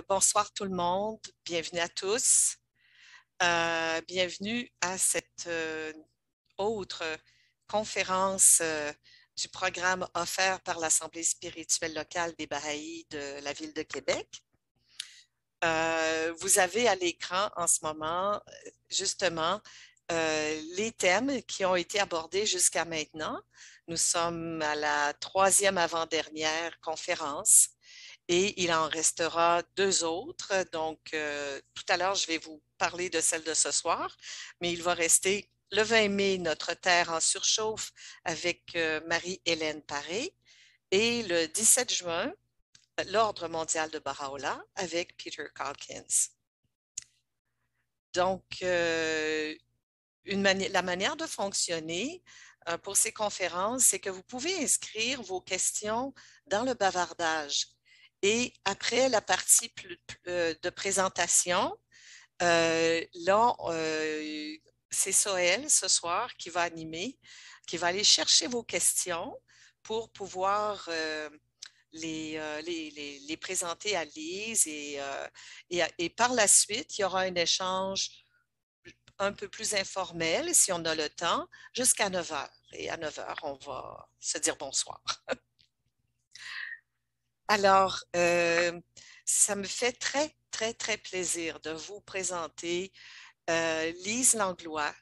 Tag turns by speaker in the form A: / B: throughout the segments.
A: Bonsoir tout le monde, bienvenue à tous. Bienvenue à cette autre conférence du programme offert par l'Assemblée spirituelle locale des Bahaïs de la ville de Québec. Vous avez à l'écran en ce moment, justement, les thèmes qui ont été abordés jusqu'à maintenant. Nous sommes à la troisième avant-dernière conférence. Et il en restera deux autres. Donc, tout à l'heure, je vais vous parler de celle de ce soir, mais il va rester le 20 mai, Notre Terre en surchauffe avec Marie-Hélène Paré et le 17 juin, l'Ordre mondial de Baha'u'llah avec Peter Calkins. Donc, la manière de fonctionner pour ces conférences, c'est que vous pouvez inscrire vos questions dans le bavardage. Et après la partie de présentation, c'est Soël ce soir qui va animer, qui va aller chercher vos questions pour pouvoir les présenter à Lise et par la suite, il y aura un échange un peu plus informel, si on a le temps, jusqu'à 9 heures. Et à 9 heures, on va se dire bonsoir. Alors, ça me fait très, très, très plaisir de vous présenter Lise Langlois,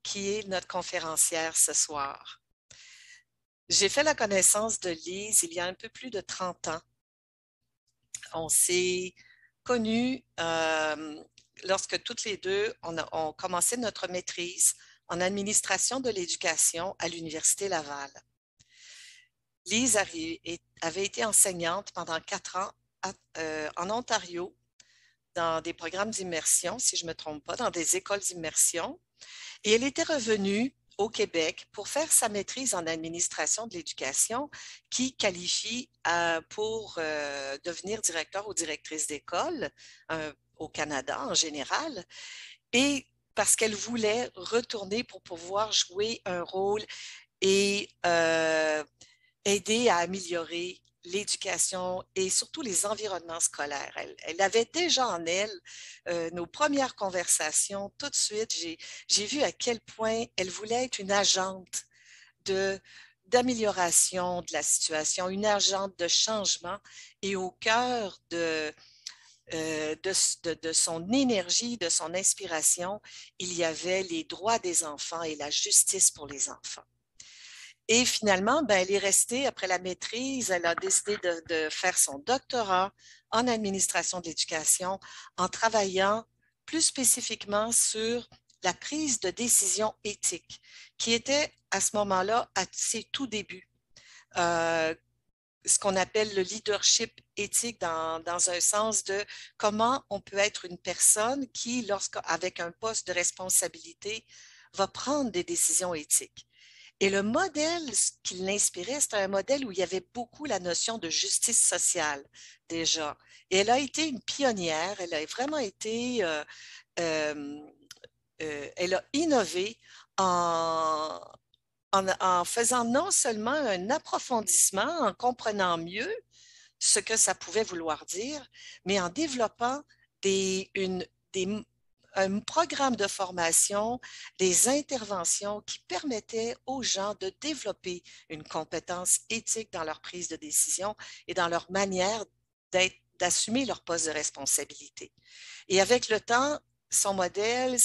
A: qui est notre conférencière ce soir. J'ai fait la connaissance de Lise il y a un peu plus de 30 ans. On s'est connus lorsque toutes les deux, on commençait notre maîtrise en administration de l'éducation à l'Université Laval. Lise avait été enseignante pendant 4 ans en Ontario dans des programmes d'immersion, si je ne me trompe pas, dans des écoles d'immersion. Et elle était revenue au Québec pour faire sa maîtrise en administration de l'éducation qui qualifie pour devenir directeur ou directrice d'école au Canada en général. Et parce qu'elle voulait retourner pour pouvoir jouer un rôle et aider à améliorer l'éducation et surtout les environnements scolaires. Elle avait déjà en elle nos premières conversations. Tout de suite, j'ai vu à quel point elle voulait être une agente d'amélioration de la situation, une agente de changement et au cœur de son énergie, de son inspiration, il y avait les droits des enfants et la justice pour les enfants. Et finalement, ben, elle est restée après la maîtrise, elle a décidé de faire son doctorat en administration de l'éducation en travaillant plus spécifiquement sur la prise de décision éthique, qui était à ce moment-là à ses tout débuts. Ce qu'on appelle le leadership éthique dans un sens de comment on peut être une personne qui, avec un poste de responsabilité, va prendre des décisions éthiques. Et le modèle qui l'inspirait, c'était un modèle où il y avait beaucoup la notion de justice sociale déjà. Et elle a été une pionnière, elle a vraiment été, elle a innové en faisant non seulement un approfondissement, en comprenant mieux ce que ça pouvait vouloir dire, mais en développant un programme de formation, des interventions qui permettaient aux gens de développer une compétence éthique dans leur prise de décision et dans leur manière d'assumer leur poste de responsabilité. Et avec le temps, son modèle,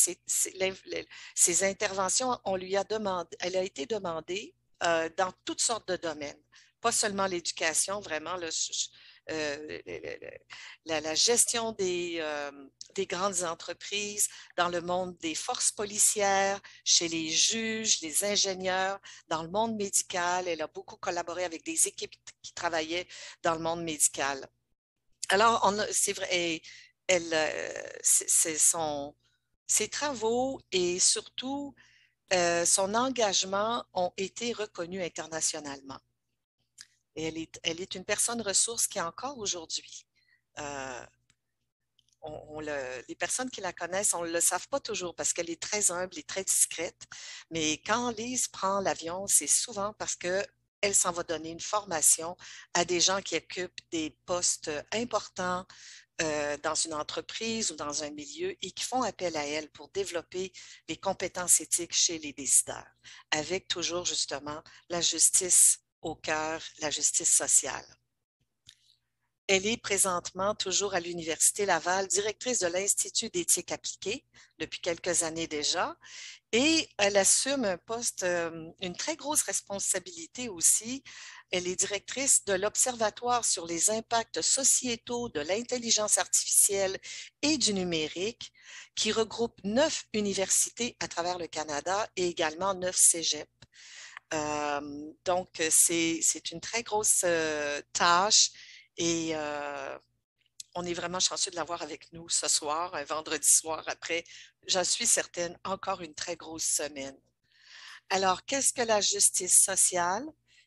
A: ses interventions, elle a été demandée dans toutes sortes de domaines, pas seulement l'éducation, vraiment, la gestion des grandes entreprises, dans le monde des forces policières, chez les juges, les ingénieurs, dans le monde médical. Elle a beaucoup collaboré avec des équipes qui travaillaient dans le monde médical. Alors, c'est vrai, ses travaux et surtout son engagement ont été reconnus internationalement. Et elle est une personne ressource qui, encore aujourd'hui, les personnes qui la connaissent, on ne le savent pas toujours parce qu'elle est très humble et très discrète. Mais quand Lise prend l'avion, c'est souvent parce que elle s'en va donner une formation à des gens qui occupent des postes importants dans une entreprise ou dans un milieu et qui font appel à elle pour développer les compétences éthiques chez les décideurs, avec toujours justement la justice au cœur, la justice sociale. Elle est présentement toujours à l'Université Laval, directrice de l'Institut d'éthique appliquée depuis quelques années déjà, et elle assume un poste, une très grosse responsabilité aussi. Elle est directrice de l'Observatoire sur les impacts sociétaux de l'intelligence artificielle et du numérique, qui regroupe 9 universités à travers le Canada et également 9 cégeps. Donc, c'est une très grosse tâche et on est vraiment chanceux de l'avoir avec nous ce soir, un vendredi soir après, j'en suis certaine, encore une très grosse semaine. Alors, qu'est-ce que la justice sociale?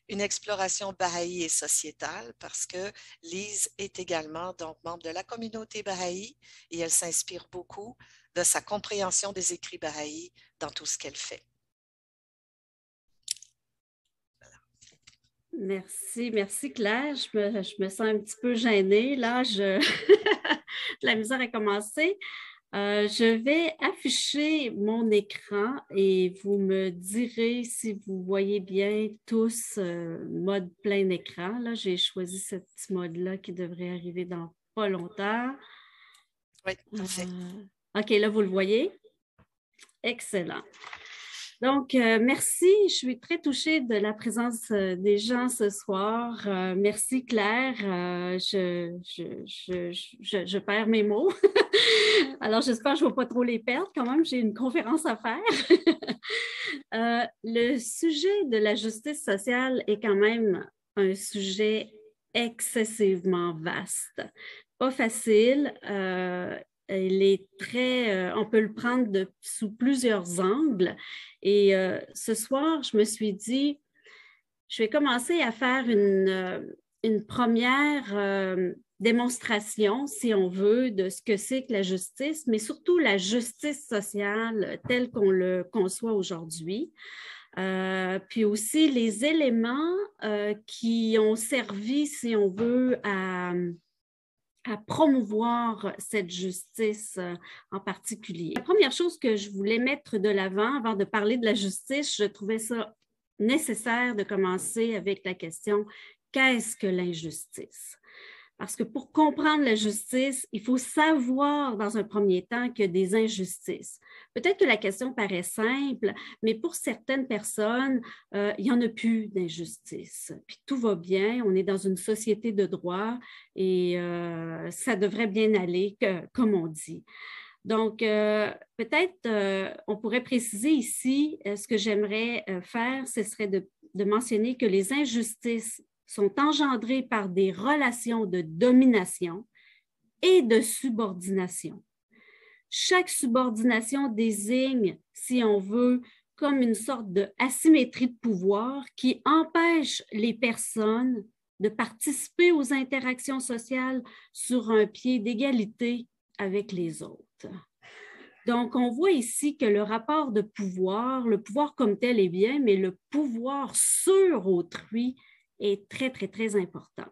A: Une exploration bahaï et sociétale, parce que Lise est également donc membre de la communauté bahaï et elle s'inspire beaucoup de sa compréhension des écrits bahaï dans tout ce qu'elle fait.
B: Merci, merci Claire. Je me sens un petit peu gênée. Là, la misère a commencé. Je vais afficher mon écran et vous me direz si vous voyez bien tous mode plein écran. Là, j'ai choisi ce petit mode-là qui devrait arriver dans pas longtemps.
A: Oui, parfait.
B: OK, là, vous le voyez? Excellent. Donc, merci. Je suis très touchée de la présence des gens ce soir. Merci, Claire. Je perds mes mots. Alors, j'espère que je ne vais pas trop les perdre. Quand même, j'ai une conférence à faire. Le sujet de la justice sociale est quand même un sujet excessivement vaste. Pas facile. Il est très, on peut le prendre sous plusieurs angles. Et ce soir, je me suis dit, je vais commencer à faire une première démonstration, si on veut, de ce que c'est que la justice, mais surtout la justice sociale telle qu'on le conçoit aujourd'hui. Puis aussi les éléments qui ont servi, si on veut, à promouvoir cette justice en particulier. La première chose que je voulais mettre de l'avant avant de parler de la justice, je trouvais ça nécessaire de commencer avec la question « Qu'est-ce que l'injustice? » Parce que pour comprendre la justice, il faut savoir dans un premier temps qu'il y a des injustices. Peut-être que la question paraît simple, mais pour certaines personnes, il n'y en a plus d'injustice. Puis tout va bien, on est dans une société de droit et ça devrait bien aller, comme on dit. Donc, peut-être, on pourrait préciser ici, ce que j'aimerais faire, ce serait de mentionner que les injustices sont engendrées par des relations de domination et de subordination. Chaque subordination désigne, si on veut, comme une sorte d'asymétrie de pouvoir qui empêche les personnes de participer aux interactions sociales sur un pied d'égalité avec les autres. Donc, on voit ici que le rapport de pouvoir, le pouvoir comme tel est bien, mais le pouvoir sur autrui est très, très, très important.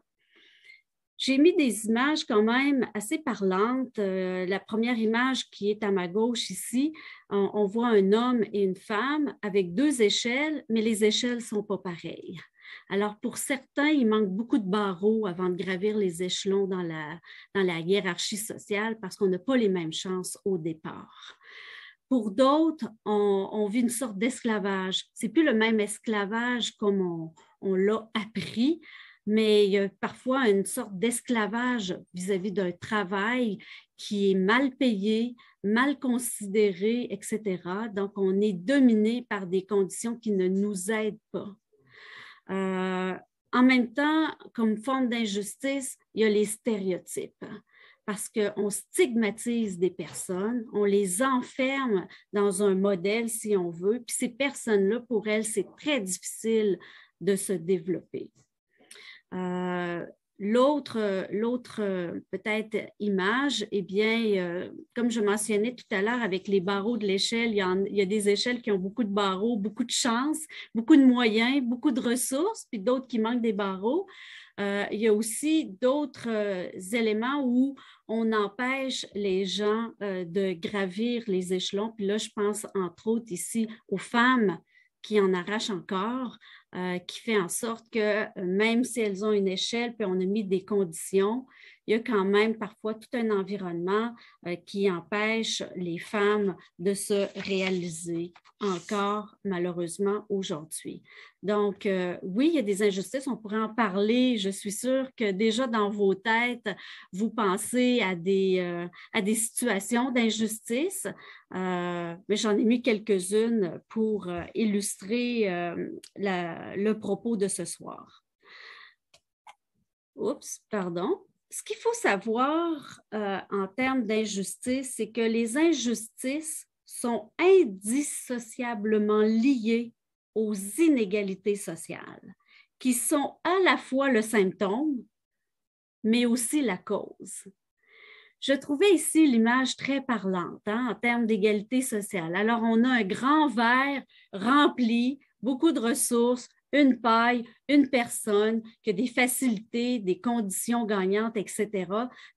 B: J'ai mis des images quand même assez parlantes. La première image qui est à ma gauche ici, on voit un homme et une femme avec 2 échelles, mais les échelles ne sont pas pareilles. Alors, pour certains, il manque beaucoup de barreaux avant de gravir les échelons dans la hiérarchie sociale parce qu'on n'a pas les mêmes chances au départ. Pour d'autres, on vit une sorte d'esclavage. Ce n'est plus le même esclavage comme on l'a appris, mais il y a parfois une sorte d'esclavage vis-à-vis d'un travail qui est mal payé, mal considéré, etc. Donc, on est dominé par des conditions qui ne nous aident pas. En même temps, comme forme d'injustice, il y a les stéréotypes. Parce qu'on stigmatise des personnes, on les enferme dans un modèle, si on veut, puis ces personnes-là, pour elles, c'est très difficile de se développer. L'autre peut-être image, eh bien, comme je mentionnais tout à l'heure avec les barreaux de l'échelle, il y a des échelles qui ont beaucoup de barreaux, beaucoup de chance, beaucoup de moyens, beaucoup de ressources, puis d'autres qui manquent des barreaux. Il y a aussi d'autres éléments où on empêche les gens de gravir les échelons. Puis là, je pense entre autres ici aux femmes qui en arrachent encore, qui fait en sorte que même si elles ont une échelle, puis on a mis des conditions, il y a quand même parfois tout un environnement qui empêche les femmes de se réaliser encore, malheureusement, aujourd'hui. Donc, oui, il y a des injustices, on pourrait en parler. Je suis sûre que déjà dans vos têtes, vous pensez à des situations d'injustice, mais j'en ai mis quelques-unes pour illustrer le propos de ce soir. Oups, pardon. Ce qu'il faut savoir en termes d'injustice, c'est que les injustices sont indissociablement liées aux inégalités sociales, qui sont à la fois le symptôme, mais aussi la cause. Je trouvais ici l'image très parlante en termes d'égalité sociale. Alors, on a un grand verre rempli, beaucoup de ressources, une paille, une personne, qui a des facilités, des conditions gagnantes, etc.,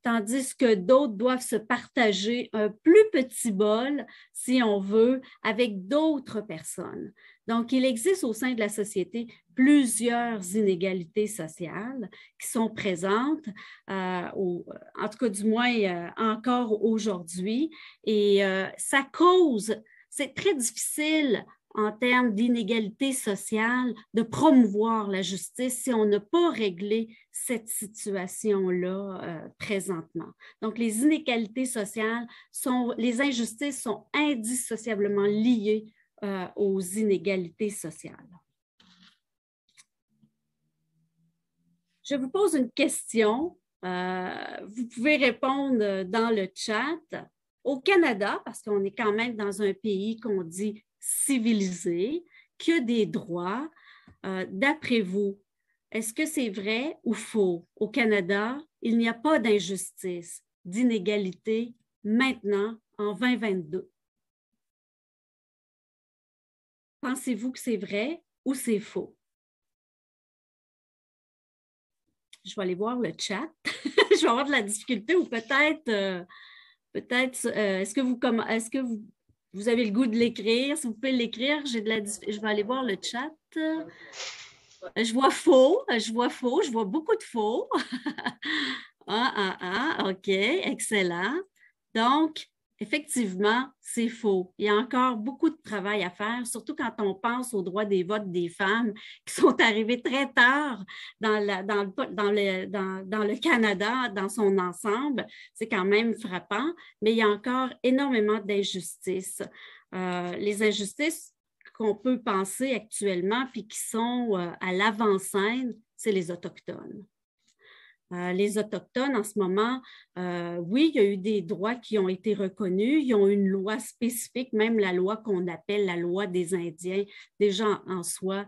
B: tandis que d'autres doivent se partager un plus petit bol, si on veut, avec d'autres personnes. Donc, il existe au sein de la société plusieurs inégalités sociales qui sont présentes, en tout cas du moins encore aujourd'hui, et ça cause, c'est très difficile en termes d'inégalité sociale, de promouvoir la justice si on n'a pas réglé cette situation-là présentement. Donc, les inégalités sociales, les injustices sont indissociablement liées aux inégalités sociales. Je vous pose une question. Vous pouvez répondre dans le chat. Au Canada, parce qu'on est quand même dans un pays qu'on dit civilisé, qui a des droits, d'après vous, est-ce que c'est vrai ou faux? Au Canada, il n'y a pas d'injustice, d'inégalité maintenant, en 2022. Pensez-vous que c'est vrai ou c'est faux? Je vais aller voir le chat. Je vais avoir de la difficulté ou peut-être, est-ce que vous avez le goût de l'écrire? Si vous pouvez l'écrire, je vais aller voir le chat. Je vois faux, je vois beaucoup de faux. OK, excellent. Donc, effectivement, c'est faux. Il y a encore beaucoup de travail à faire, surtout quand on pense aux droits des votes des femmes qui sont arrivés très tard dans le Canada, dans son ensemble. C'est quand même frappant, mais il y a encore énormément d'injustices. Les injustices qu'on peut penser actuellement puis qui sont à l'avant-scène, c'est les Autochtones. Les Autochtones, en ce moment, oui, il y a eu des droits qui ont été reconnus. Ils ont une loi spécifique, même la loi qu'on appelle la loi des Indiens. Déjà, en soi,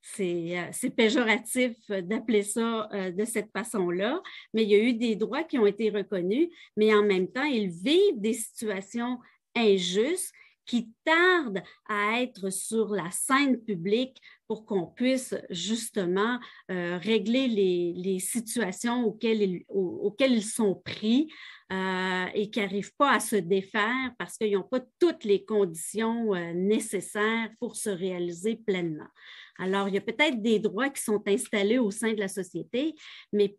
B: c'est péjoratif d'appeler ça de cette façon-là, mais il y a eu des droits qui ont été reconnus, mais en même temps, ils vivent des situations injustes qui tardent à être sur la scène publique pour qu'on puisse justement régler les situations auxquelles ils sont pris et qui n'arrivent pas à se défaire parce qu'ils n'ont pas toutes les conditions nécessaires pour se réaliser pleinement. Alors, il y a peut-être des droits qui sont installés au sein de la société, mais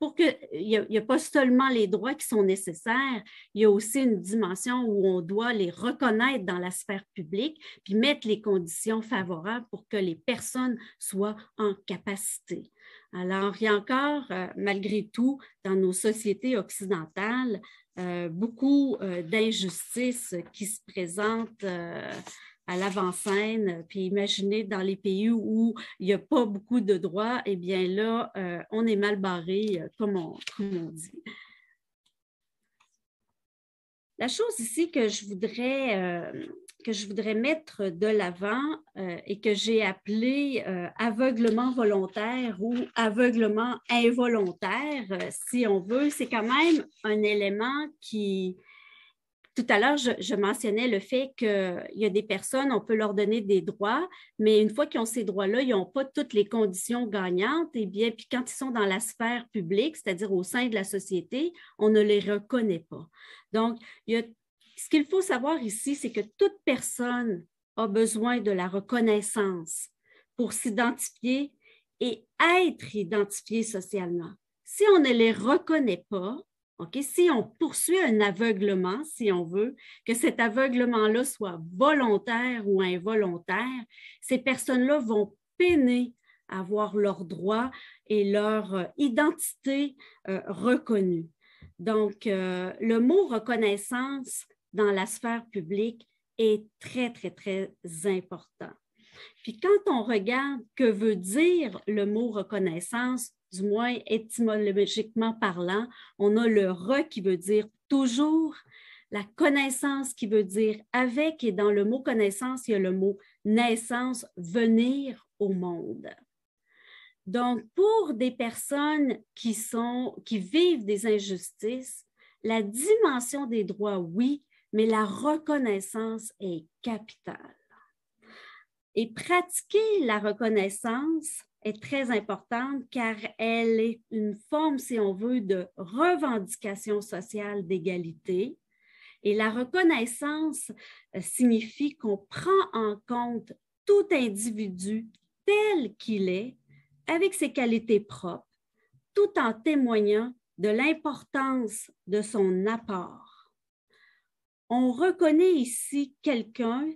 B: il n'y a pas seulement les droits qui sont nécessaires, il y a aussi une dimension où on doit les reconnaître dans la sphère publique, puis mettre les conditions favorables pour que les personnes soient en capacité. Alors, il y a encore, malgré tout, dans nos sociétés occidentales, beaucoup d'injustices qui se présentent à l'avant-scène, puis imaginez dans les pays où il n'y a pas beaucoup de droits, eh bien là, on est mal barré, comme on dit. La chose ici que je voudrais que je voudrais mettre de l'avant et que j'ai appelé aveuglement volontaire ou aveuglement involontaire, si on veut, c'est quand même un élément qui... Tout à l'heure, je mentionnais le fait qu'il y a des personnes, on peut leur donner des droits, mais une fois qu'ils ont ces droits-là, ils n'ont pas toutes les conditions gagnantes. Et bien, puis quand ils sont dans la sphère publique, c'est-à-dire au sein de la société, on ne les reconnaît pas. Donc, ce qu'il faut savoir ici, c'est que toute personne a besoin de la reconnaissance pour s'identifier et être identifié socialement. Si on ne les reconnaît pas, okay, si on poursuit un aveuglement, si on veut, que cet aveuglement-là soit volontaire ou involontaire, ces personnes-là vont peiner à avoir leurs droits et leur identité reconnue. Donc, le mot reconnaissance dans la sphère publique est très, très, très important. Puis quand on regarde que veut dire le mot reconnaissance, du moins étymologiquement parlant, on a le « re » qui veut dire toujours, la connaissance qui veut dire avec, et dans le mot connaissance, il y a le mot naissance, venir au monde. Donc, pour des personnes qui vivent des injustices, la dimension des droits, oui, mais la reconnaissance est capitale. Et pratiquer la reconnaissance est très importante car elle est une forme, si on veut, de revendication sociale d'égalité. Et la reconnaissance signifie qu'on prend en compte tout individu tel qu'il est, avec ses qualités propres, tout en témoignant de l'importance de son apport. On reconnaît ici quelqu'un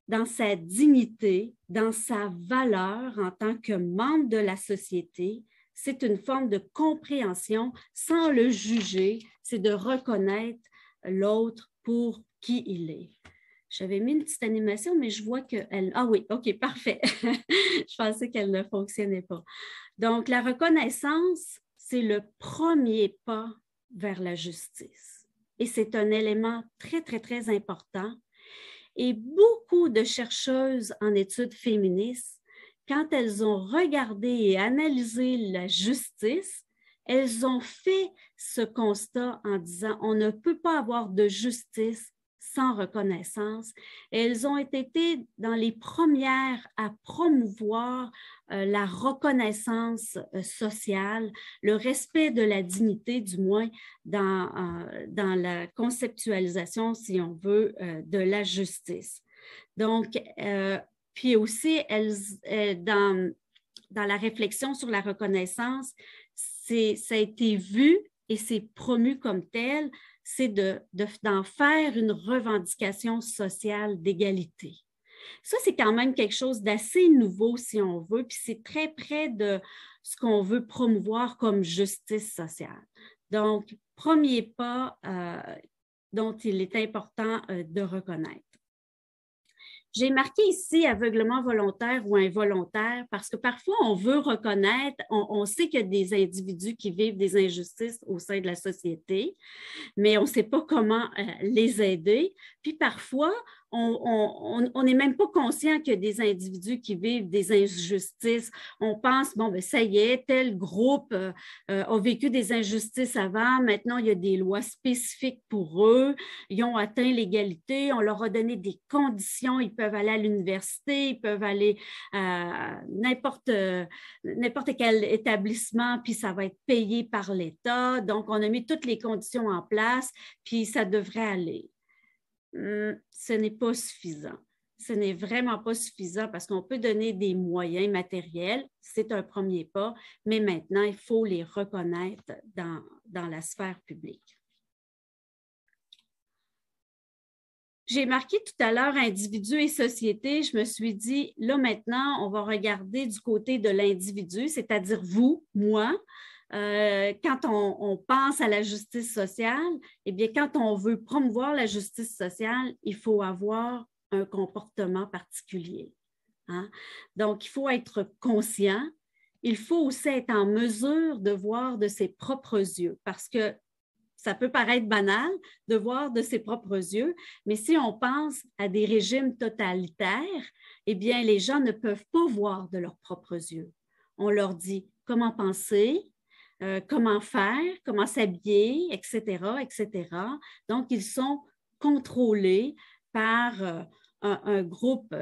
B: dans sa dignité, dans sa valeur en tant que membre de la société. C'est une forme de compréhension sans le juger, c'est de reconnaître l'autre pour qui il est. J'avais mis une petite animation, mais je vois qu'elle... Ah oui, OK, parfait. Je pensais qu'elle ne fonctionnait pas. Donc, la reconnaissance, c'est le premier pas vers la justice. Et c'est un élément très, très, très important. Et beaucoup de chercheuses en études féministes, quand elles ont regardé et analysé la justice, elles ont fait ce constat en disant on ne peut pas avoir de justice sans reconnaissance. Et elles ont été dans les premières à promouvoir la reconnaissance sociale, le respect de la dignité, du moins dans la conceptualisation, si on veut, de la justice. Donc, puis aussi, dans la réflexion sur la reconnaissance, ça a été vu et c'est promu comme tel, c'est d'en faire une revendication sociale d'égalité. Ça, c'est quand même quelque chose d'assez nouveau, si on veut, puis c'est très près de ce qu'on veut promouvoir comme justice sociale. Donc, premier pas dont il est important de reconnaître. J'ai marqué ici aveuglement volontaire ou involontaire parce que parfois on veut reconnaître, on sait qu'il y a des individus qui vivent des injustices au sein de la société, mais on ne sait pas comment les aider. Puis parfois, on n'est même pas conscient qu'il y a des individus qui vivent des injustices. On pense, bon, ben, ça y est, tel groupe a vécu des injustices avant, maintenant il y a des lois spécifiques pour eux, ils ont atteint l'égalité, on leur a donné des conditions, ils peuvent aller à l'université, ils peuvent aller à n'importe quel établissement, puis ça va être payé par l'État. Donc, on a mis toutes les conditions en place, puis ça devrait aller. Ce n'est pas suffisant. Ce n'est vraiment pas suffisant parce qu'on peut donner des moyens matériels, c'est un premier pas, mais maintenant, il faut les reconnaître dans la sphère publique. J'ai marqué tout à l'heure individu et société. Je me suis dit, là maintenant, on va regarder du côté de l'individu, c'est-à-dire vous, moi. Quand on pense à la justice sociale, eh bien, quand on veut promouvoir la justice sociale, il faut avoir un comportement particulier. Hein? Donc, il faut être conscient. Il faut aussi être en mesure de voir de ses propres yeux parce que ça peut paraître banal de voir de ses propres yeux, mais si on pense à des régimes totalitaires, eh bien, les gens ne peuvent pas voir de leurs propres yeux. On leur dit comment penser, comment faire, comment s'habiller, etc., etc. Donc, ils sont contrôlés par un groupe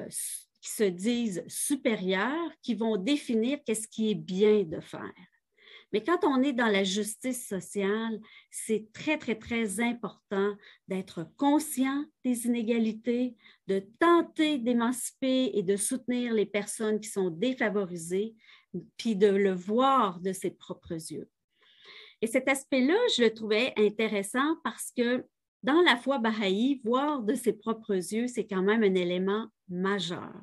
B: qui se disent supérieurs, qui vont définir qu'est-ce qui est bien de faire. Mais quand on est dans la justice sociale, c'est très, très, très important d'être conscient des inégalités, de tenter d'émanciper et de soutenir les personnes qui sont défavorisées, puis de le voir de ses propres yeux. Et cet aspect-là, je le trouvais intéressant parce que dans la foi bahaï, voir de ses propres yeux, c'est quand même un élément majeur.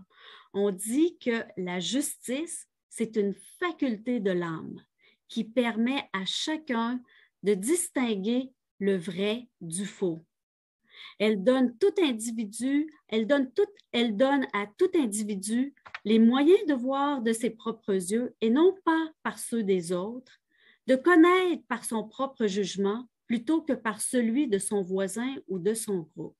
B: On dit que la justice, c'est une faculté de l'âme qui permet à chacun de distinguer le vrai du faux. Elle donne à tout individu les moyens de voir de ses propres yeux et non pas par ceux des autres, de connaître par son propre jugement plutôt que par celui de son voisin ou de son groupe.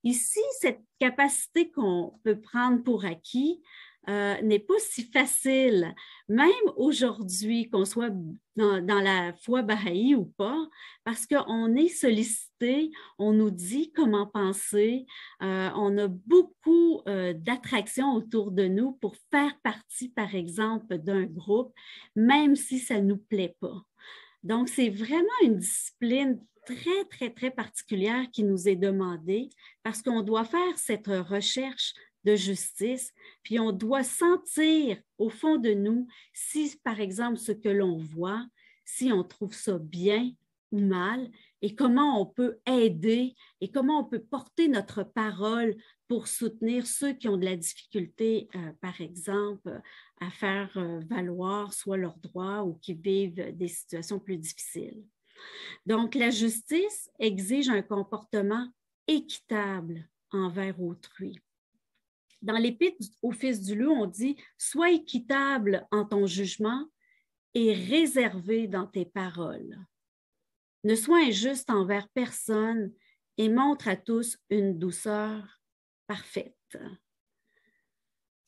B: Ici, cette capacité qu'on peut prendre pour acquis n'est pas si facile, même aujourd'hui, qu'on soit dans la foi bahaï ou pas, parce qu'on est sollicité, on nous dit comment penser, on a beaucoup d'attractions autour de nous pour faire partie, par exemple, d'un groupe, même si ça ne nous plaît pas. Donc, c'est vraiment une discipline très, très, très particulière qui nous est demandée parce qu'on doit faire cette recherche de justice, puis on doit sentir au fond de nous si, par exemple, ce que l'on voit, si on trouve ça bien ou mal, et comment on peut aider et comment on peut porter notre parole pour soutenir ceux qui ont de la difficulté, par exemple, à faire valoir soit leurs droits ou qui vivent des situations plus difficiles. Donc, la justice exige un comportement équitable envers autrui. Dans l'Épître au Fils du Loup, on dit « Sois équitable en ton jugement et réservé dans tes paroles. Ne sois injuste envers personne et montre à tous une douceur parfaite. »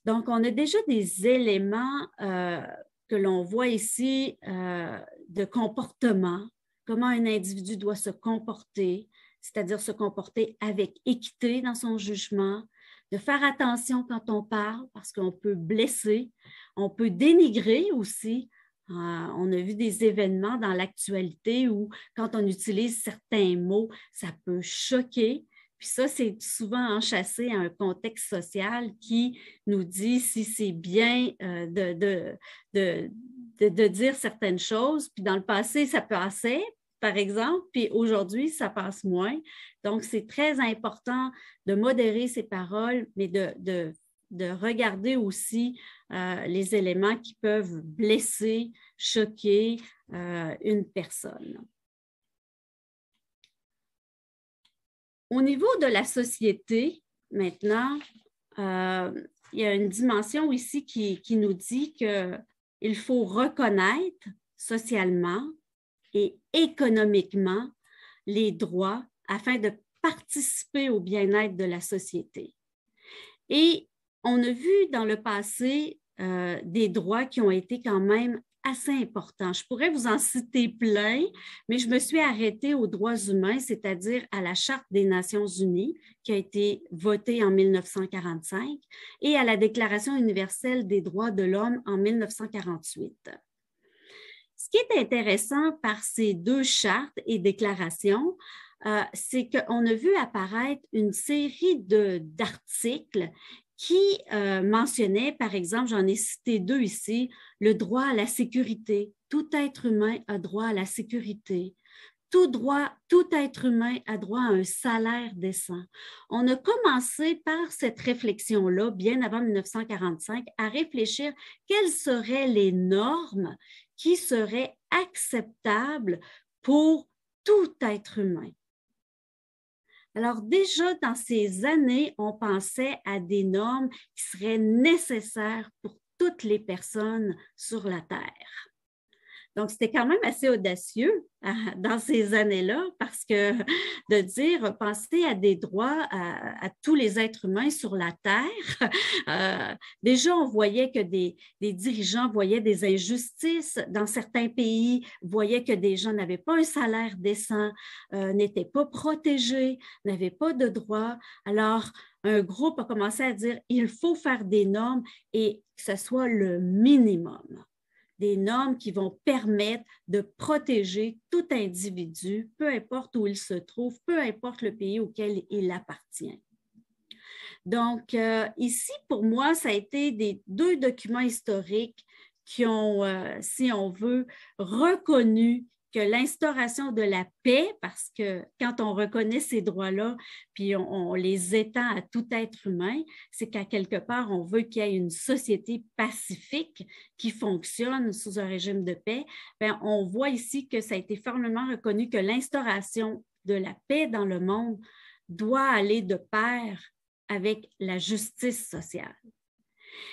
B: Donc, on a déjà des éléments que l'on voit ici de comportement, comment un individu doit se comporter, c'est-à-dire se comporter avec équité dans son jugement, de faire attention quand on parle parce qu'on peut blesser, on peut dénigrer aussi. On a vu des événements dans l'actualité où quand on utilise certains mots, ça peut choquer. Puis ça, c'est souvent enchâssé à un contexte social qui nous dit si c'est bien de dire certaines choses. Puis dans le passé, ça passait, par exemple, puis aujourd'hui, ça passe moins. Donc, c'est très important de modérer ses paroles, mais de regarder aussi les éléments qui peuvent blesser, choquer une personne. Au niveau de la société, maintenant, il y a une dimension ici qui nous dit qu'il faut reconnaître socialement et économiquement les droits afin de participer au bien-être de la société. Et on a vu dans le passé des droits qui ont été quand même assez importants. Je pourrais vous en citer plein, mais je me suis arrêtée aux droits humains, c'est-à-dire à la Charte des Nations unies qui a été votée en 1945 et à la Déclaration universelle des droits de l'homme en 1948. Ce qui est intéressant par ces deux chartes et déclarations, c'est qu'on a vu apparaître une série d'articles qui mentionnaient, par exemple, j'en ai cité deux ici, le droit à la sécurité. Tout être humain a droit à la sécurité. Tout être humain a droit à un salaire décent. On a commencé par cette réflexion-là, bien avant 1945, à réfléchir quelles seraient les normes qui seraient acceptables pour tout être humain. Alors déjà, dans ces années, on pensait à des normes qui seraient nécessaires pour toutes les personnes sur la Terre. Donc, c'était quand même assez audacieux dans ces années-là parce que de dire, penser à des droits à tous les êtres humains sur la Terre, déjà, on voyait que des dirigeants voyaient des injustices dans certains pays, voyaient que des gens n'avaient pas un salaire décent, n'étaient pas protégés, n'avaient pas de droits. Alors, un groupe a commencé à dire, il faut faire des normes et que ce soit le minimum. Des normes qui vont permettre de protéger tout individu, peu importe où il se trouve, peu importe le pays auquel il appartient. Donc, ici, pour moi, ça a été deux documents historiques qui ont, si on veut, reconnu que l'instauration de la paix, parce que quand on reconnaît ces droits-là, puis on les étend à tout être humain, c'est qu'à quelque part, on veut qu'il y ait une société pacifique qui fonctionne sous un régime de paix. Bien, on voit ici que ça a été fermement reconnu que l'instauration de la paix dans le monde doit aller de pair avec la justice sociale.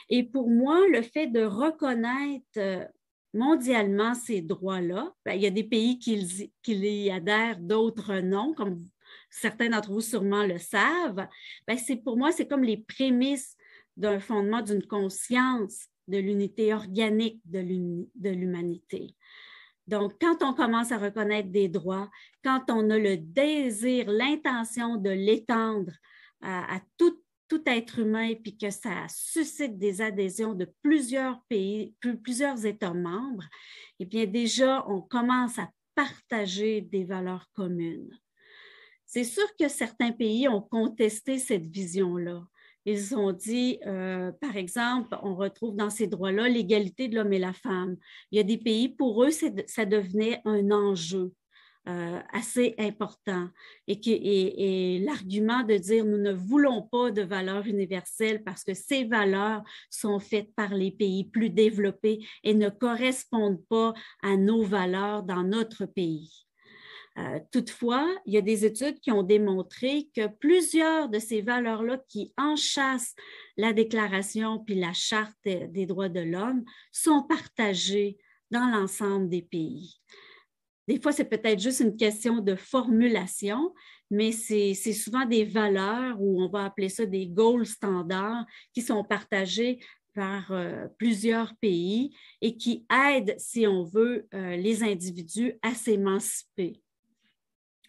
B: Et pour moi, le fait de reconnaître mondialement ces droits-là, bien, il y a des pays qui y adhèrent, d'autres non, comme certains d'entre vous sûrement le savent. Bien, pour moi, c'est comme les prémices d'un fondement d'une conscience de l'unité organique de l'humanité. Donc, quand on commence à reconnaître des droits, quand on a le désir, l'intention de l'étendre à tout être humain, puis que ça suscite des adhésions de plusieurs pays, plusieurs États membres, eh bien déjà, on commence à partager des valeurs communes. C'est sûr que certains pays ont contesté cette vision-là. Ils ont dit, par exemple, on retrouve dans ces droits-là l'égalité de l'homme et la femme. Il y a des pays, pour eux, ça devenait un enjeu. Assez important et l'argument de dire nous ne voulons pas de valeurs universelles parce que ces valeurs sont faites par les pays plus développés et ne correspondent pas à nos valeurs dans notre pays. Toutefois, il y a des études qui ont démontré que plusieurs de ces valeurs-là qui enchâssent la Déclaration puis la Charte des droits de l'homme sont partagées dans l'ensemble des pays. Des fois, c'est peut-être juste une question de formulation, mais c'est souvent des valeurs, ou on va appeler ça des goals standards, qui sont partagés par plusieurs pays et qui aident, si on veut, les individus à s'émanciper.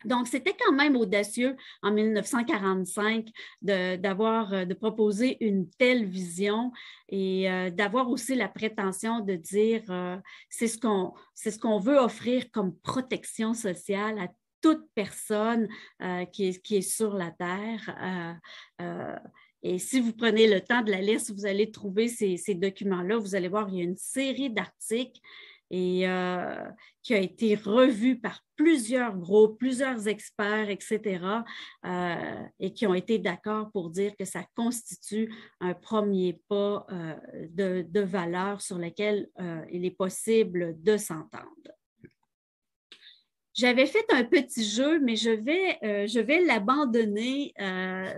B: Donc, c'était quand même audacieux en 1945 de proposer une telle vision et d'avoir aussi la prétention de dire c'est ce qu'on veut offrir comme protection sociale à toute personne qui est sur la Terre. Et si vous prenez le temps de la lire, si vous allez trouver ces documents-là, vous allez voir qu'il y a une série d'articles et qui a été revu par plusieurs groupes, plusieurs experts, etc., et qui ont été d'accord pour dire que ça constitue un premier pas de valeur sur lequel il est possible de s'entendre. J'avais fait un petit jeu, mais je vais l'abandonner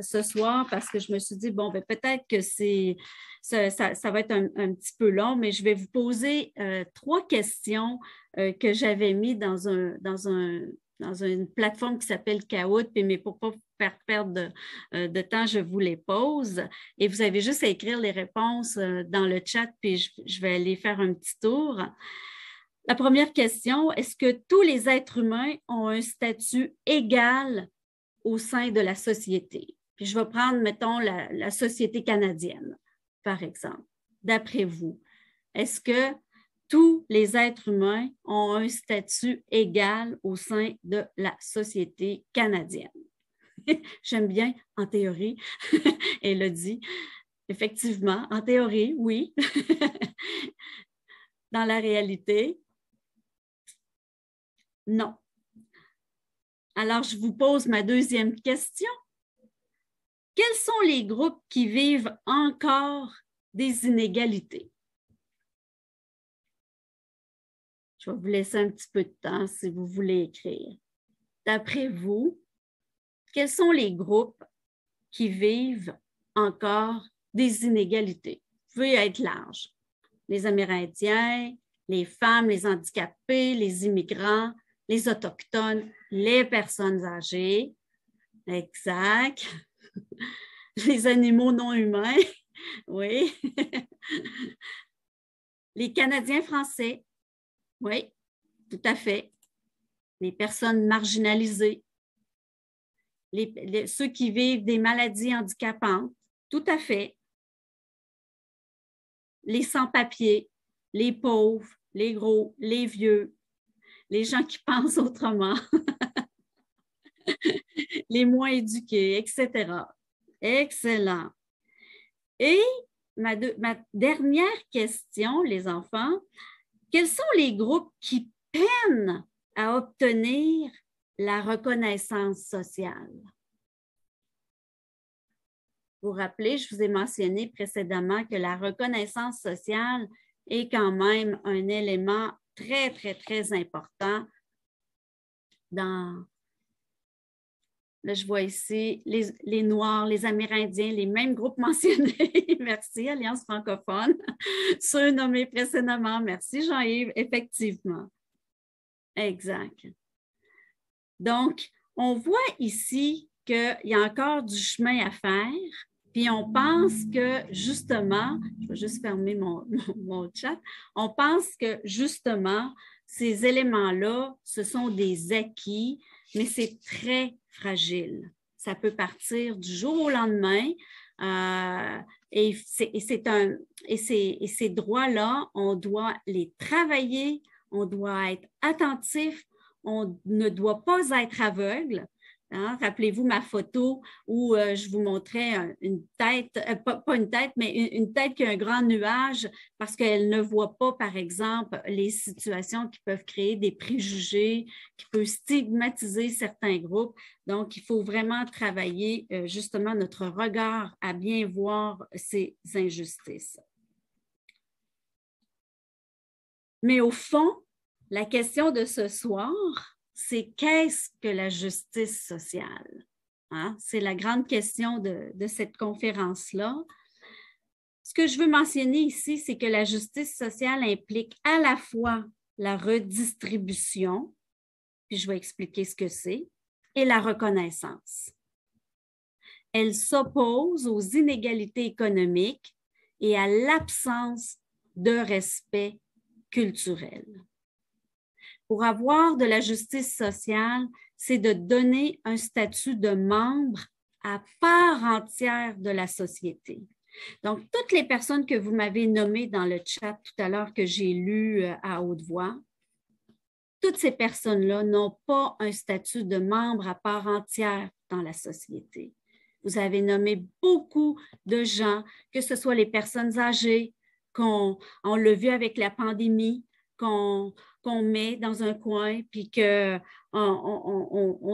B: ce soir parce que je me suis dit, bon, ben, peut-être que ça va être un petit peu long, mais je vais vous poser 3 questions que j'avais mises dans une plateforme qui s'appelle Kahoot, mais pour ne pas faire perdre de temps, je vous les pose. Et vous avez juste à écrire les réponses dans le chat, puis je vais aller faire un petit tour. La première question, est-ce que tous les êtres humains ont un statut égal au sein de la société? Puis je vais prendre, mettons, la société canadienne, par exemple. D'après vous, est-ce que tous les êtres humains ont un statut égal au sein de la société canadienne? J'aime bien, en théorie, elle a dit. Effectivement, en théorie, oui. Dans la réalité, non. Alors, je vous pose ma deuxième question. Quels sont les groupes qui vivent encore des inégalités? Je vais vous laisser un petit peu de temps si vous voulez écrire. D'après vous, quels sont les groupes qui vivent encore des inégalités? Vous pouvez être large. Les Amérindiens, les femmes, les handicapés, les immigrants, les autochtones, les personnes âgées. Exact. Les animaux non humains. Oui. Les Canadiens français. Oui, tout à fait. Les personnes marginalisées. Ceux qui vivent des maladies handicapantes. Tout à fait. Les sans-papiers, les pauvres, les gros, les vieux, les gens qui pensent autrement, les moins éduqués, etc. Excellent. Et ma dernière question, les enfants, quels sont les groupes qui peinent à obtenir la reconnaissance sociale? Vous vous rappelez, je vous ai mentionné précédemment que la reconnaissance sociale est quand même un élément très, très, très important dans... Là, je vois ici les Noirs, les Amérindiens, les mêmes groupes mentionnés. Merci, Alliance francophone. Ceux nommés précédemment. Merci, Jean-Yves. Effectivement. Exact. Donc, on voit ici qu'il y a encore du chemin à faire. Puis on pense que justement, je vais juste fermer mon chat, on pense que justement, ces éléments-là, ce sont des acquis, mais c'est très fragile. Ça peut partir du jour au lendemain. Et ces droits-là, on doit les travailler, on doit être attentif, on ne doit pas être aveugle. Hein? Rappelez-vous ma photo où je vous montrais une tête, pas une tête, mais une tête qui a un grand nuage parce qu'elle ne voit pas, par exemple, les situations qui peuvent créer des préjugés, qui peuvent stigmatiser certains groupes. Donc, il faut vraiment travailler justement notre regard à bien voir ces injustices. Mais au fond, la question de ce soir, c'est qu'est-ce que la justice sociale? Hein? C'est la grande question de cette conférence-là. Ce que je veux mentionner ici, c'est que la justice sociale implique à la fois la redistribution, puis je vais expliquer ce que c'est, et la reconnaissance. Elle s'oppose aux inégalités économiques et à l'absence de respect culturel. Pour avoir de la justice sociale, c'est de donner un statut de membre à part entière de la société. Donc, toutes les personnes que vous m'avez nommées dans le chat tout à l'heure que j'ai lu à haute voix, toutes ces personnes-là n'ont pas un statut de membre à part entière dans la société. Vous avez nommé beaucoup de gens, que ce soit les personnes âgées, on l'a vu avec la pandémie, qu'on met dans un coin, puis qu'on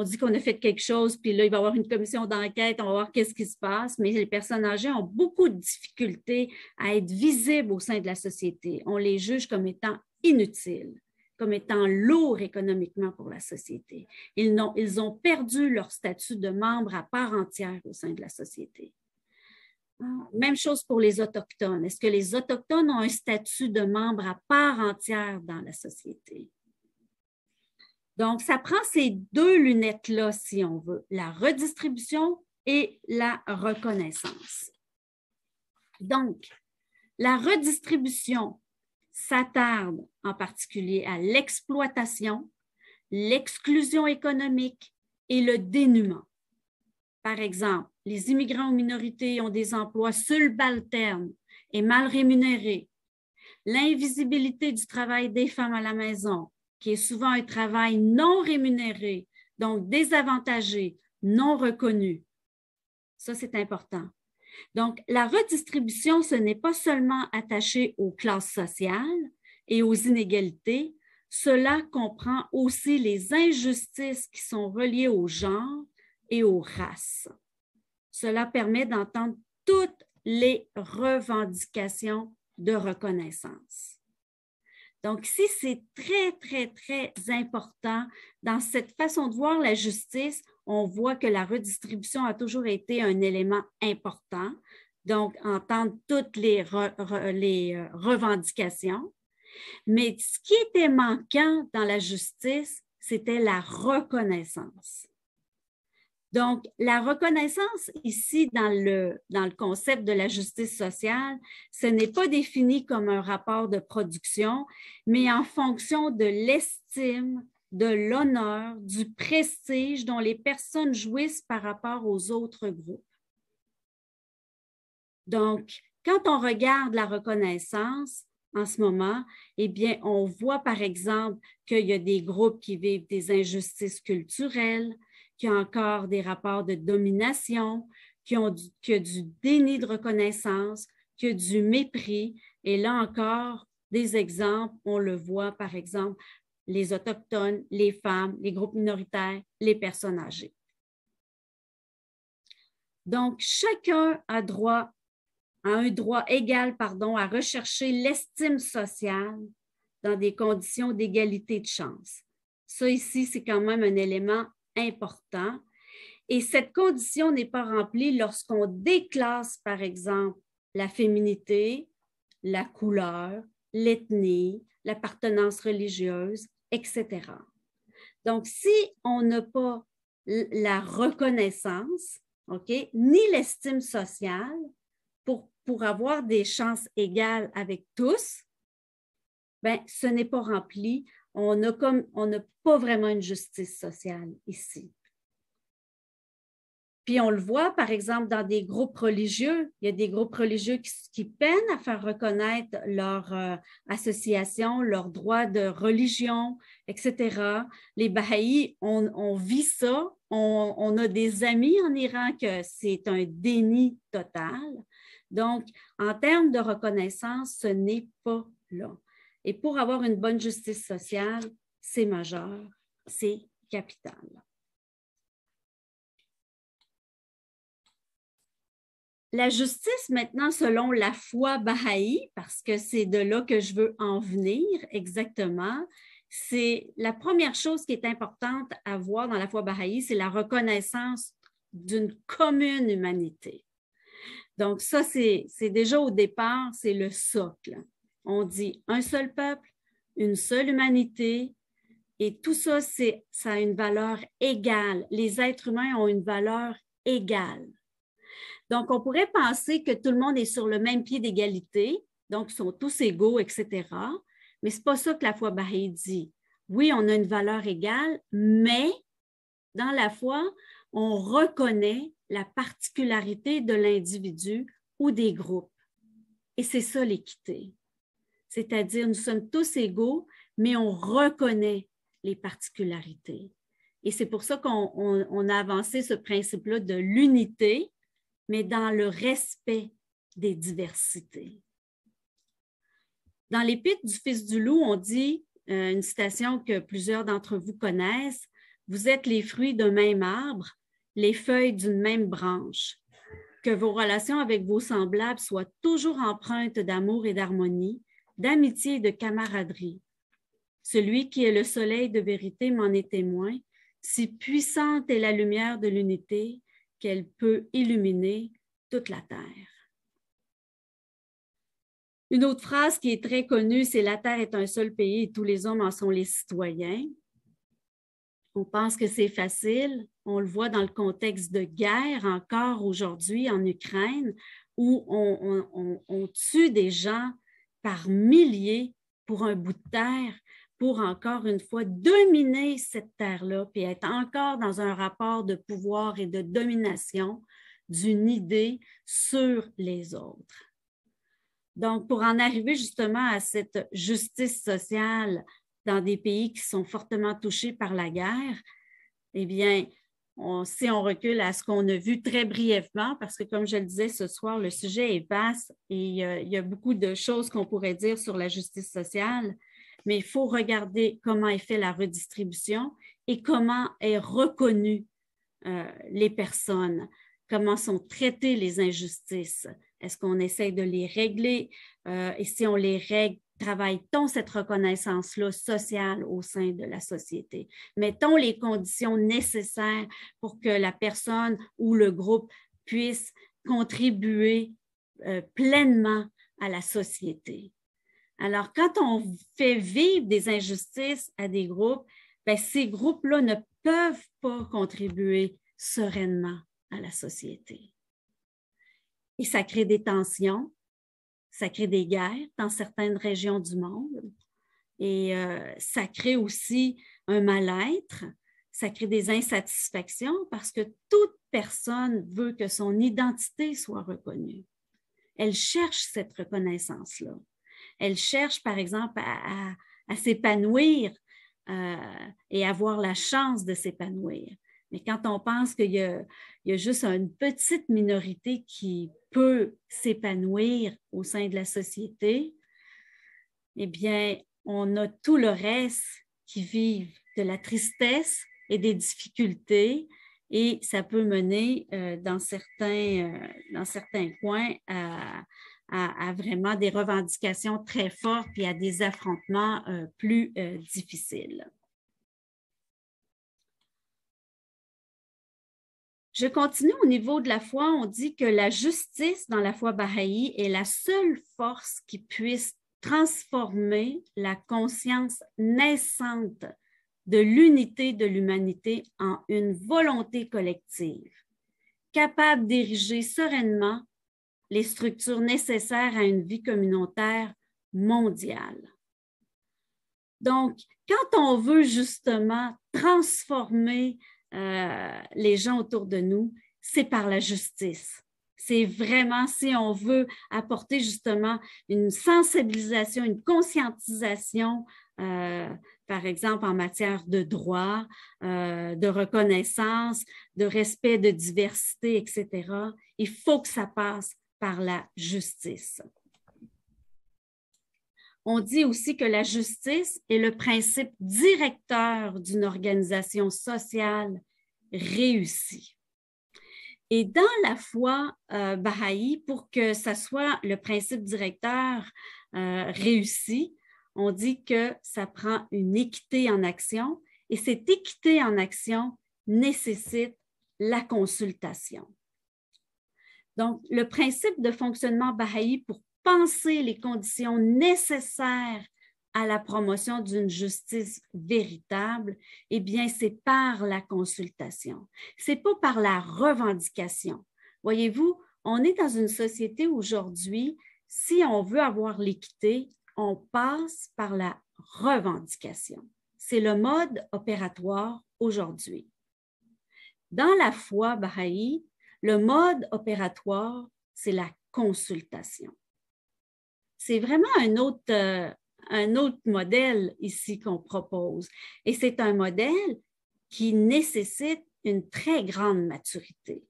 B: dit qu'on a fait quelque chose, puis là, il va y avoir une commission d'enquête, on va voir qu'est-ce qui se passe, mais les personnes âgées ont beaucoup de difficultés à être visibles au sein de la société. On les juge comme étant inutiles, comme étant lourds économiquement pour la société. Ils ont perdu leur statut de membre à part entière au sein de la société. Même chose pour les Autochtones. Est-ce que les Autochtones ont un statut de membre à part entière dans la société? Donc, ça prend ces deux lunettes-là, si on veut, la redistribution et la reconnaissance. Donc, la redistribution s'attarde en particulier à l'exploitation, l'exclusion économique et le dénuement. Par exemple, les immigrants ou minorités ont des emplois subalternes et mal rémunérés. L'invisibilité du travail des femmes à la maison, qui est souvent un travail non rémunéré, donc désavantagé, non reconnu. Ça, c'est important. Donc, la redistribution, ce n'est pas seulement attaché aux classes sociales et aux inégalités, cela comprend aussi les injustices qui sont reliées au genre et aux races. Cela permet d'entendre toutes les revendications de reconnaissance. Donc, ici, c'est très, très, très important. Dans cette façon de voir la justice, on voit que la redistribution a toujours été un élément important. Donc, entendre toutes les revendications. Mais ce qui était manquant dans la justice, c'était la reconnaissance. Donc, la reconnaissance ici dans le concept de la justice sociale, ce n'est pas défini comme un rapport de production, mais en fonction de l'estime, de l'honneur, du prestige dont les personnes jouissent par rapport aux autres groupes. Donc, quand on regarde la reconnaissance en ce moment, eh bien, on voit par exemple qu'il y a des groupes qui vivent des injustices culturelles, qu'il y a encore des rapports de domination, qu'il y a du déni de reconnaissance, qu'il y a du mépris. Et là encore, des exemples, on le voit par exemple, les Autochtones, les femmes, les groupes minoritaires, les personnes âgées. Donc, chacun a un droit égal à rechercher l'estime sociale dans des conditions d'égalité de chance. Ça ici, c'est quand même un élément important. Et cette condition n'est pas remplie lorsqu'on déclasse, par exemple, la féminité, la couleur, l'ethnie, l'appartenance religieuse, etc. Donc, si on n'a pas la reconnaissance, ni l'estime sociale pour avoir des chances égales avec tous, ben, ce n'est pas rempli. On n'a pas vraiment une justice sociale ici. Puis on le voit, par exemple, dans des groupes religieux. Il y a des groupes religieux qui peinent à faire reconnaître leur association, leurs droits de religion, etc. Les Bahaïs, on vit ça. On a des amis en Iran que c'est un déni total. Donc, en termes de reconnaissance, ce n'est pas là. Et pour avoir une bonne justice sociale, c'est majeur, c'est capital. La justice, maintenant, selon la foi bahaï, parce que c'est de là que je veux en venir exactement, c'est la première chose qui est importante à voir dans la foi bahaï, c'est la reconnaissance d'une commune humanité. Donc ça, c'est déjà au départ, c'est le socle. On dit un seul peuple, une seule humanité, et tout ça, ça a une valeur égale. Les êtres humains ont une valeur égale. Donc, on pourrait penser que tout le monde est sur le même pied d'égalité, donc ils sont tous égaux, etc. Mais ce n'est pas ça que la foi bahaï dit. Oui, on a une valeur égale, mais dans la foi, on reconnaît la particularité de l'individu ou des groupes. Et c'est ça l'équité. C'est-à-dire, nous sommes tous égaux, mais on reconnaît les particularités. Et c'est pour ça qu'on a avancé ce principe-là de l'unité, mais dans le respect des diversités. Dans l'Épître du Fils du Loup, on dit, une citation que plusieurs d'entre vous connaissent, « Vous êtes les fruits d'un même arbre, les feuilles d'une même branche. Que vos relations avec vos semblables soient toujours empreintes d'amour et d'harmonie, d'amitié et de camaraderie. Celui qui est le soleil de vérité m'en est témoin, si puissante est la lumière de l'unité qu'elle peut illuminer toute la terre. » Une autre phrase qui est très connue, c'est « La terre est un seul pays et tous les hommes en sont les citoyens ». On pense que c'est facile. On le voit dans le contexte de guerre encore aujourd'hui en Ukraine, où on tue des gens par milliers pour un bout de terre, pour encore une fois dominer cette terre-là, puis être encore dans un rapport de pouvoir et de domination d'une idée sur les autres. Donc, pour en arriver justement à cette justice sociale dans des pays qui sont fortement touchés par la guerre, eh bien, si on recule à ce qu'on a vu très brièvement, parce que comme je le disais ce soir, le sujet est vaste et il y a beaucoup de choses qu'on pourrait dire sur la justice sociale, mais il faut regarder comment est faite la redistribution et comment est reconnue les personnes, comment sont traitées les injustices. Est-ce qu'on essaie de les régler? Et si on les règle, travaille-t-on cette reconnaissance-là sociale au sein de la société? Mettons les conditions nécessaires pour que la personne ou le groupe puisse contribuer pleinement à la société. Alors, quand on fait vivre des injustices à des groupes, bien, ces groupes-là ne peuvent pas contribuer sereinement à la société. Et ça crée des tensions, ça crée des guerres dans certaines régions du monde. Et ça crée aussi un mal-être, ça crée des insatisfactions parce que toute personne veut que son identité soit reconnue. Elle cherche cette reconnaissance-là. Elle cherche, par exemple, à s'épanouir et avoir la chance de s'épanouir. Mais quand on pense qu'il y a juste une petite minorité qui peut s'épanouir au sein de la société, eh bien, on a tout le reste qui vivent de la tristesse et des difficultés et ça peut mener dans certains coins à vraiment des revendications très fortes et à des affrontements plus difficiles. Je continue au niveau de la foi. On dit que la justice dans la foi bahaï est la seule force qui puisse transformer la conscience naissante de l'unité de l'humanité en une volonté collective, capable d'ériger sereinement les structures nécessaires à une vie communautaire mondiale. Donc, quand on veut justement transformer les gens autour de nous, c'est par la justice. C'est vraiment si on veut apporter justement une sensibilisation, une conscientisation, par exemple en matière de droit, de reconnaissance, de respect de diversité, etc. Il faut que ça passe par la justice. On dit aussi que la justice est le principe directeur d'une organisation sociale réussie. Et dans la foi bahaï, pour que ça soit le principe directeur réussi, on dit que ça prend une équité en action et cette équité en action nécessite la consultation. Donc, le principe de fonctionnement bahaï pour penser les conditions nécessaires à la promotion d'une justice véritable, eh bien, c'est par la consultation. C'est pas par la revendication. Voyez-vous, on est dans une société aujourd'hui, si on veut avoir l'équité, on passe par la revendication. C'est le mode opératoire aujourd'hui. Dans la foi bahaï, le mode opératoire, c'est la consultation. C'est vraiment un autre modèle ici qu'on propose. Et c'est un modèle qui nécessite une très grande maturité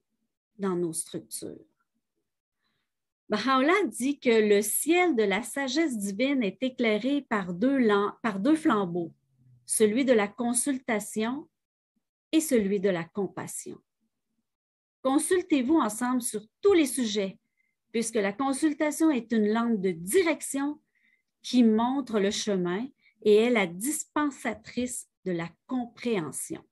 B: dans nos structures. Baha'u'llah dit que le ciel de la sagesse divine est éclairé par deux flambeaux, celui de la consultation et celui de la compassion. Consultez-vous ensemble sur tous les sujets, puisque la consultation est une lampe de direction qui montre le chemin et est la dispensatrice de la compréhension.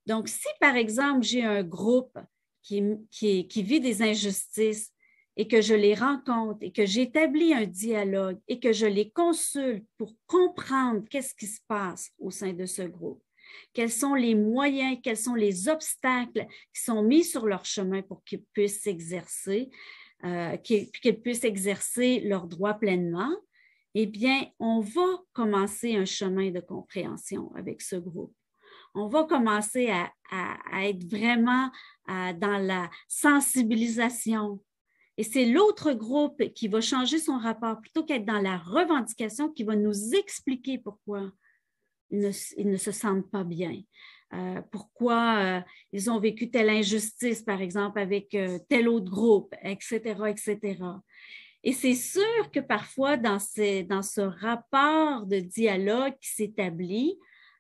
B: Donc, si par exemple, j'ai un groupe qui vit des injustices et que je les rencontre et que j'établis un dialogue et que je les consulte pour comprendre qu'est-ce qui se passe au sein de ce groupe, quels sont les moyens, quels sont les obstacles qui sont mis sur leur chemin pour qu'ils puissent s'exercer, qu'ils puissent exercer leurs droits pleinement, eh bien, on va commencer un chemin de compréhension avec ce groupe. On va commencer à être vraiment dans la sensibilisation. Et c'est l'autre groupe qui va changer son rapport plutôt qu'être dans la revendication qui va nous expliquer pourquoi ils ne se sentent pas bien. Pourquoi ils ont vécu telle injustice, par exemple, avec tel autre groupe, etc., etc. Et c'est sûr que parfois, dans ce rapport de dialogue qui s'établit,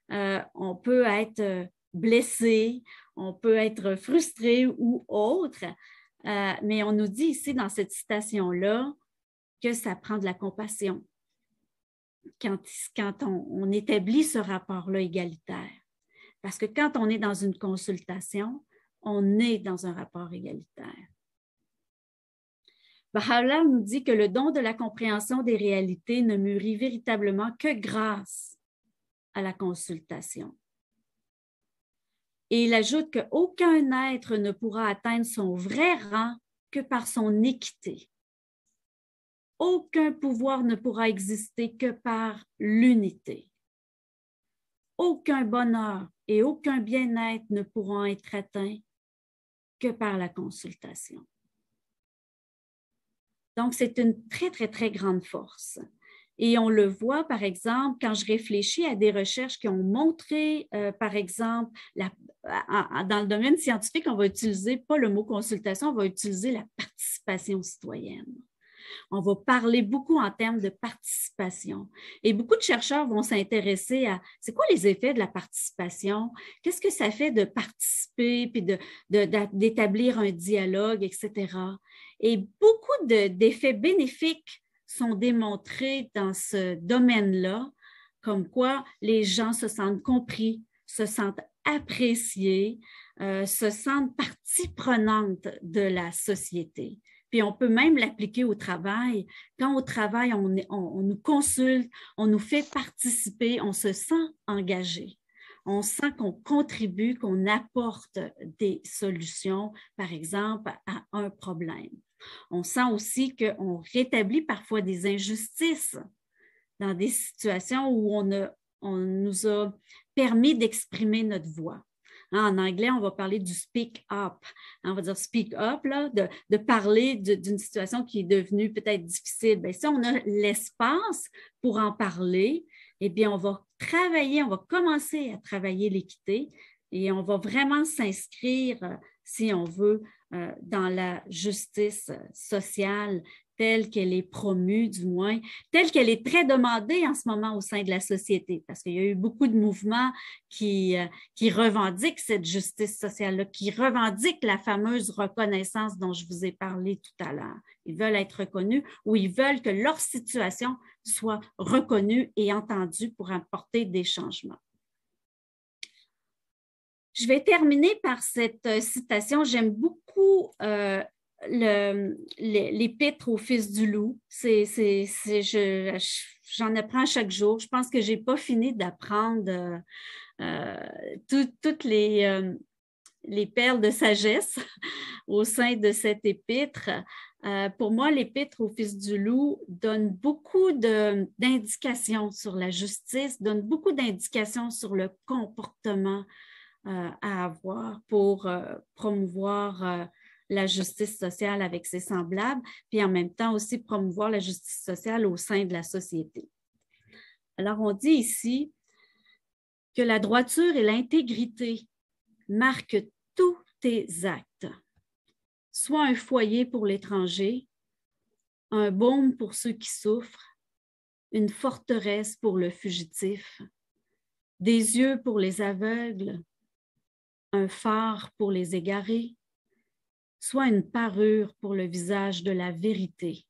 B: on peut être blessé, on peut être frustré ou autre, mais on nous dit ici, dans cette citation-là, que ça prend de la compassion quand on établit ce rapport-là égalitaire. Parce que quand on est dans une consultation, on est dans un rapport égalitaire. Baha'u'lláh nous dit que le don de la compréhension des réalités ne mûrit véritablement que grâce à la consultation. Et il ajoute qu'aucun être ne pourra atteindre son vrai rang que par son équité. Aucun pouvoir ne pourra exister que par l'unité. Aucun bonheur et aucun bien-être ne pourront être atteints que par la consultation. Donc, c'est une très, très, très grande force. Et on le voit, par exemple, quand je réfléchis à des recherches qui ont montré, par exemple, dans le domaine scientifique, on va utiliser pas le mot consultation, on va utiliser la participation citoyenne. On va parler beaucoup en termes de participation. Et beaucoup de chercheurs vont s'intéresser à c'est quoi les effets de la participation? Qu'est-ce que ça fait de participer puis d'établir un dialogue, etc. Et beaucoup d'effets bénéfiques sont démontrés dans ce domaine-là, comme quoi les gens se sentent compris, se sentent appréciés, se sentent partie prenante de la société. Puis on peut même l'appliquer au travail. Quand au travail, on nous consulte, on nous fait participer, on se sent engagé. On sent qu'on contribue, qu'on apporte des solutions, par exemple, à un problème. On sent aussi qu'on rétablit parfois des injustices dans des situations où on nous a permis d'exprimer notre voix. En anglais, on va parler du speak up. On va dire speak up, là, de parler d'une situation qui est devenue peut-être difficile. Bien, si on a l'espace pour en parler, eh bien, on va commencer à travailler l'équité et on va vraiment s'inscrire, si on veut, dans la justice sociale telle qu'elle est promue, du moins, telle qu'elle est très demandée en ce moment au sein de la société, parce qu'il y a eu beaucoup de mouvements qui revendiquent cette justice sociale-là, qui revendiquent la fameuse reconnaissance dont je vous ai parlé tout à l'heure. Ils veulent être reconnus ou ils veulent que leur situation soit reconnue et entendue pour apporter des changements. Je vais terminer par cette citation. J'aime beaucoup l'épître au fils du loup. J'en apprends chaque jour. Je pense que je n'ai pas fini d'apprendre toutes les perles de sagesse au sein de cette épître. Pour moi, l'épître au fils du loup donne beaucoup d'indications sur la justice, donne beaucoup d'indications sur le comportement à avoir pour promouvoir la justice sociale avec ses semblables, puis en même temps aussi promouvoir la justice sociale au sein de la société. Alors, on dit ici que la droiture et l'intégrité marquent tous tes actes, soit un foyer pour l'étranger, un baume pour ceux qui souffrent, une forteresse pour le fugitif, des yeux pour les aveugles, un phare pour les égarés, soit une parure pour le visage de la vérité,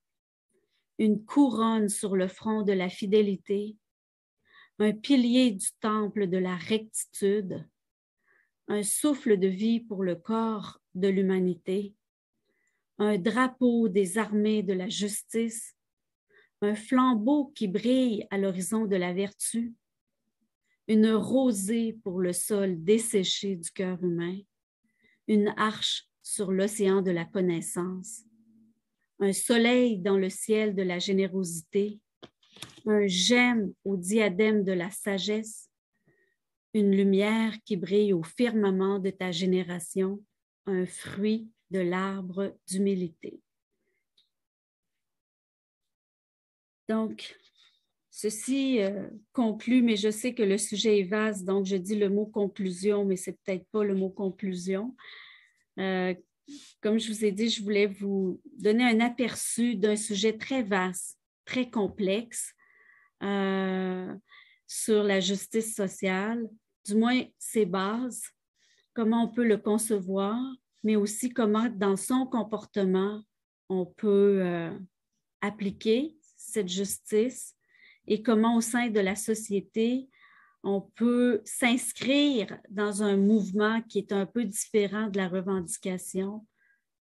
B: une couronne sur le front de la fidélité, un pilier du temple de la rectitude, un souffle de vie pour le corps de l'humanité, un drapeau des armées de la justice, un flambeau qui brille à l'horizon de la vertu, une rosée pour le sol desséché du cœur humain, une arche sur l'océan de la connaissance, un soleil dans le ciel de la générosité, un gemme au diadème de la sagesse, une lumière qui brille au firmament de ta génération, un fruit de l'arbre d'humilité. Donc, ceci conclut, mais je sais que le sujet est vaste, donc je dis le mot conclusion, mais ce n'est peut-être pas le mot conclusion. Comme je vous ai dit, je voulais vous donner un aperçu d'un sujet très vaste, très complexe sur la justice sociale, du moins ses bases, comment on peut le concevoir, mais aussi comment dans son comportement, on peut appliquer cette justice et comment au sein de la société, on peut s'inscrire dans un mouvement qui est un peu différent de la revendication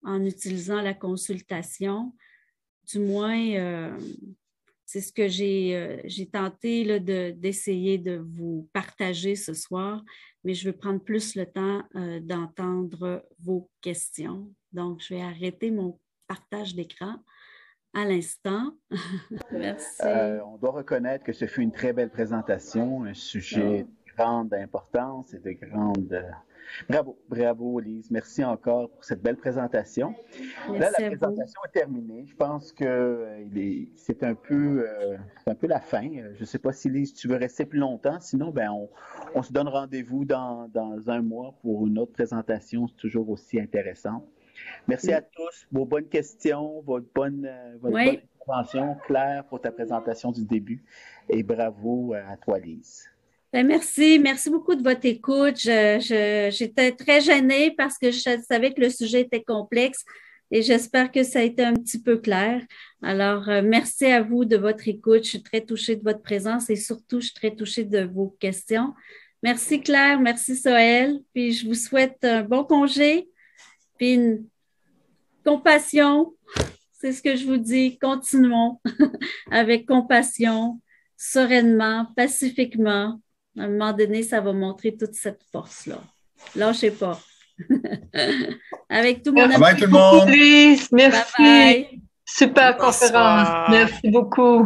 B: en utilisant la consultation du moins, c'est ce que j'ai tenté là, d'essayer de vous partager ce soir, mais je veux prendre plus le temps d'entendre vos questions. Donc, je vais arrêter mon partage d'écran à l'instant. Merci.
C: On doit reconnaître que ce fut une très belle présentation, un sujet de grande importance et de grande... Bravo, Lise. Merci encore pour cette belle présentation.
B: Merci.
C: Là, la présentation est terminée. Je pense que c'est un peu la fin. Je ne sais pas si, Lise, tu veux rester plus longtemps. Sinon, on se donne rendez-vous dans un mois pour une autre présentation. C'est toujours aussi intéressant. Merci à tous. Vos bonnes questions, votre bonne intervention, Claire, pour ta présentation du début. Et bravo à toi, Lise.
B: Merci beaucoup de votre écoute. J'étais très gênée parce que je savais que le sujet était complexe et j'espère que ça a été un petit peu clair. Alors, merci à vous de votre écoute. Je suis très touchée de votre présence et surtout, je suis très touchée de vos questions. Merci Claire, merci Soël. Puis, je vous souhaite un bon congé, puis une compassion. C'est ce que je vous dis. Continuons avec compassion, sereinement, pacifiquement. À un moment donné, ça va montrer toute cette force-là. Lâchez pas. Avec tout mon amour.
D: Bye tout le monde.
E: Lise, merci.
B: Bye bye.
E: Super conférence. Merci beaucoup.